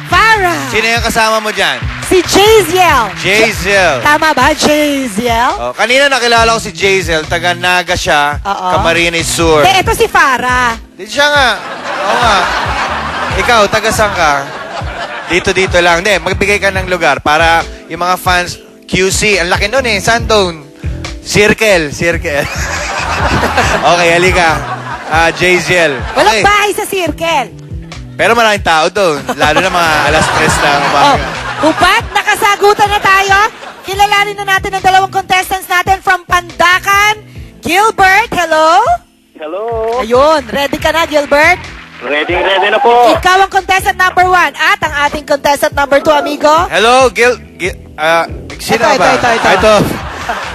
Farah. Sino yung kasama mo dyan? Si Jaziel. Jaziel. Tama ba, Jaziel? Oh, kanina nakilala ko si Jaziel. Taga Naga siya. Camarines Sur. Ito si Farah. Di siya nga. Oo nga. Ikaw, taga saan ka? Dito lang. Hindi, magbigay ka ng lugar para yung mga fans, QC, ang laki nun eh. Saan doon? Circle. Okay, halika. Jaziel. Walang bahay sa Circle. Pero maraming tao doon. Lalo na mga alas 3 na umaga. Upat, nakasagutan na tayo. Kilalanin na natin ang dalawang contestants natin from Pandacan. Gilbert, hello? Hello. Ayun, ready ka na, Gilbert? Ready na po. Ikaw ang contestant number 1 at ang ating contestant number 2, amigo. Hello, sino ba? Ito.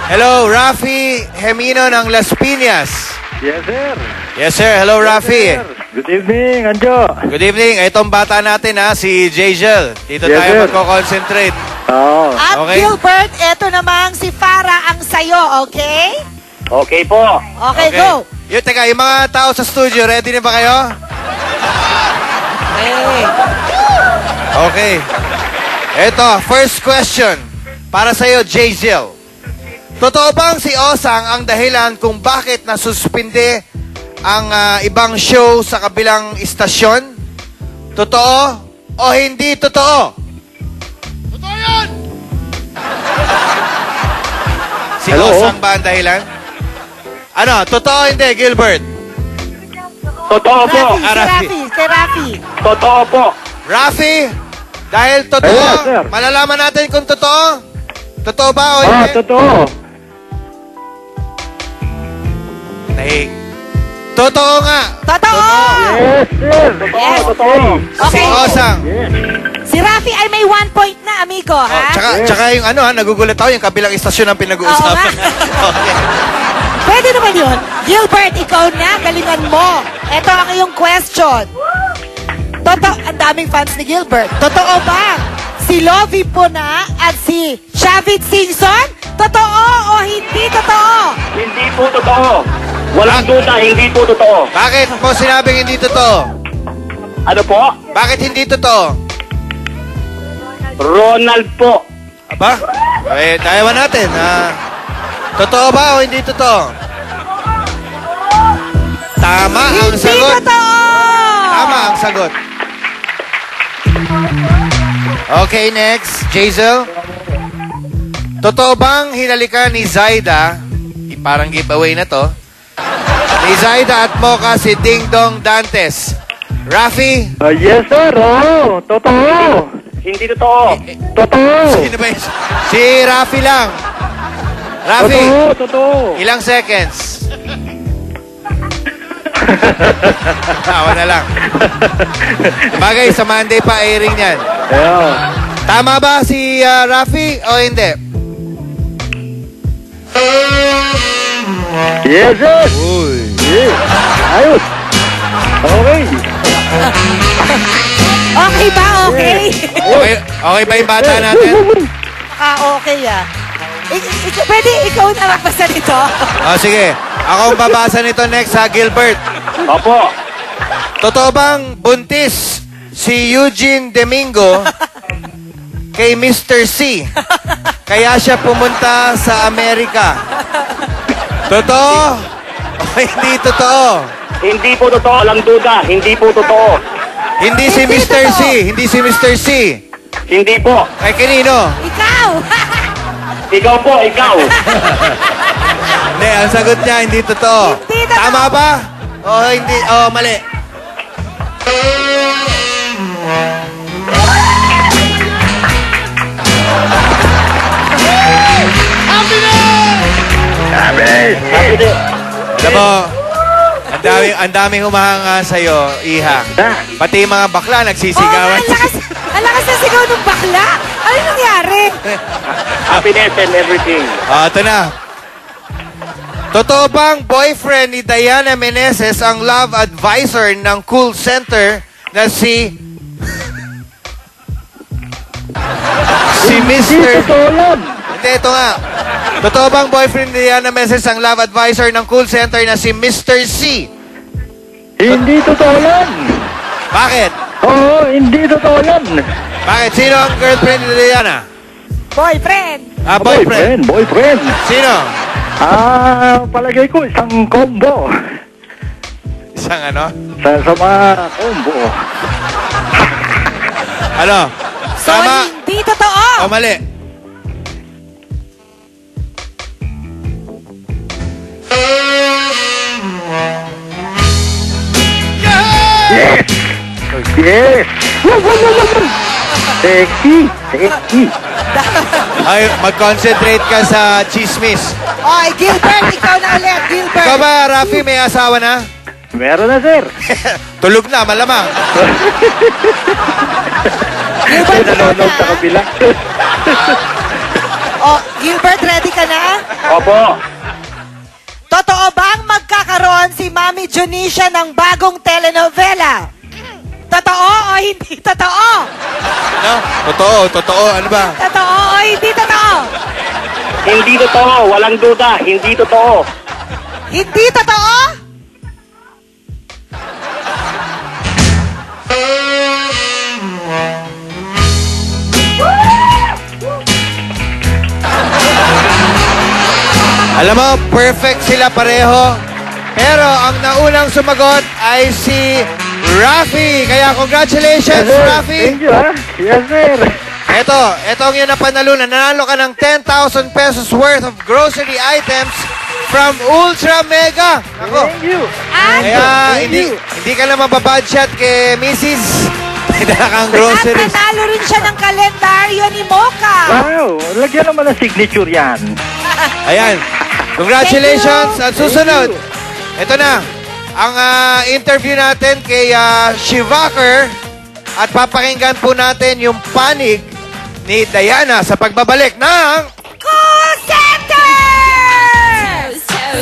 Hello, Rafi Hemino ng Las Piñas. Yes, sir. Yes, sir. Hello, Rafi. Good evening, Anjo. Good evening. Itong bata natin, si Jaziel. Dito tayo magko-concentrate. At Gilbert, ito namang si Farah ang sayo, okay? Okay po. Okay, go. Teka, yung mga tao sa studio, ready na ba kayo? Okay. Ito, first question. Para sa'yo, Jaziel. Totoo bang si Osang ang dahilan kung bakit nasuspinde ang ibang show sa kabilang istasyon? Totoo o hindi totoo? Totoo yun! Si Osang ba ang dahilan? Ano, totoo hindi, Gilbert? Totoo po. Si Rafi. Totoo po. Rafi, dahil totoo, malalaman natin kung totoo. Totoo ba o hindi? Totoo. Totoo nga. Totoo! Yes, sir. Totoo. Si Osang. Si Rafi ay may 1 point na, amigo, ha? Tsaka yung nagugulat ako, yung kabilang istasyon ang pinag-uusapan. Okay. Pwede naman yun. Gilbert, ikaw na. Galingan mo. Ito ang iyong question. Ang daming fans ni Gilbert. Totoo ba? Si Lovie Puna at si Shavit Singson? Totoo o hindi totoo? Hindi po totoo. Walang duda, hindi po totoo. Bakit mo sinabing hindi totoo? Ano po? Bakit hindi totoo? Ronald po. Aba? Tayawan natin. Totoo ba o hindi totoo? Tama ang sagot. Hindi totoo! Tama ang sagot. Okay, next. Jaziel. Totoo bang hinalikan ni Zaida, parang giveaway na to, ni Zaida at Mocha si Ding Dong Dantes? Rafi? Yes, sir. Totoo. Hindi totoo. Totoo. Sino ba yun? Si Rafi lang. Rafi, Totoo. ilang seconds? Tawa na lang. Bagay, sa Monday pa airing yan. Tama ba si Rafi o hindi? Yes, sir. Uy. Ayos. Okay. Okay ba? Okay? Okay ba yung bata natin? Okay Pwede ikaw na magbasa nito? Sige. Ako ang babasa nito next, Gilbert. Opo. Totoo bang buntis si Eugene Domingo kay Mr. C? Kaya siya pumunta sa Amerika. Totoo o hindi totoo? Hindi po totoo. Walang duda. Hindi po totoo. Hindi si Mr. C. Hindi si Mr. C. Hindi po. Kay kanino? Ikaw! Ikaw po, ikaw. Hindi, ang sagot niya, hindi totoo. Hindi totoo. Tama ba? O hindi? O mali? Happy. Alam mo, ang daming humahanga sa'yo, Iha. Pati yung mga bakla nagsisigawan. Ang lakas na sigaw ng bakla. Ano nangyari? Happiness and everything. Ito na. Totoo bang boyfriend ni Diana Meneses ang love advisor ng call center na si Mr. Hindi, ito nga. Totoo bang boyfriend ni Diana Meneses ang love advisor ng call center na si Mr. C? Hindi totoo yan. Bakit? Oo, hindi totoo yan. Bakit? Sino ang girlfriend ni Diana? Boyfriend. Boyfriend. Boyfriend. Sino? Palagay ko isang combo. Isang ano? Sa mga combo. Ano? So, Tama hindi totoo. o mali? Yes! Yes! Sexy! Sexy! Ay, mag-concentrate ka sa chismis. Oy, Gilbert, ikaw na ulit, Gilbert. Ikaw ba, Rafi, may asawa na? Meron na, sir. Tulog na, malamang. Gilbert, ikaw Nanonood sa na. kabila. Oh, Gilbert, ready ka na? Opo. Totoo bang magkakaroon si Mami Junicia ng bagong telenovela? Totoo o hindi totoo? No? Totoo. Ano ba? Totoo o hindi totoo? Hindi totoo. Walang duda. Hindi totoo. Hindi totoo? Alam mo, perfect sila pareho. Pero ang naunang sumagot ay si Rafi. Kaya congratulations, Rafi. Thank you, ha? Yes, sir. Ito ang yun na panalunan. Nanalo ka ng 10,000 pesos worth of grocery items from Ultra Mega. Ako. Thank you. Kaya hindi ka na mababudget kay Mrs. Dala kang At groceries. nanalo rin siya ng kalendaryo ni Mocha. Wow, lagyan naman ng signature yan. Ayan. Congratulations. Thank At susunod, ito na, ang interview natin kay Shivaker at papakinggan po natin yung panig ni Diana sa pagbabalik ng Call Center!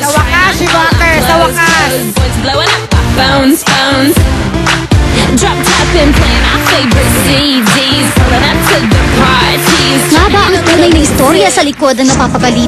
Sa wakas, si Walker, sa wakas. Blowing up our phones. Drop top and playing our favorite CDs. Pulling up to the parties. Nga ba ang tunay na istorya sa likod ng napapabalita?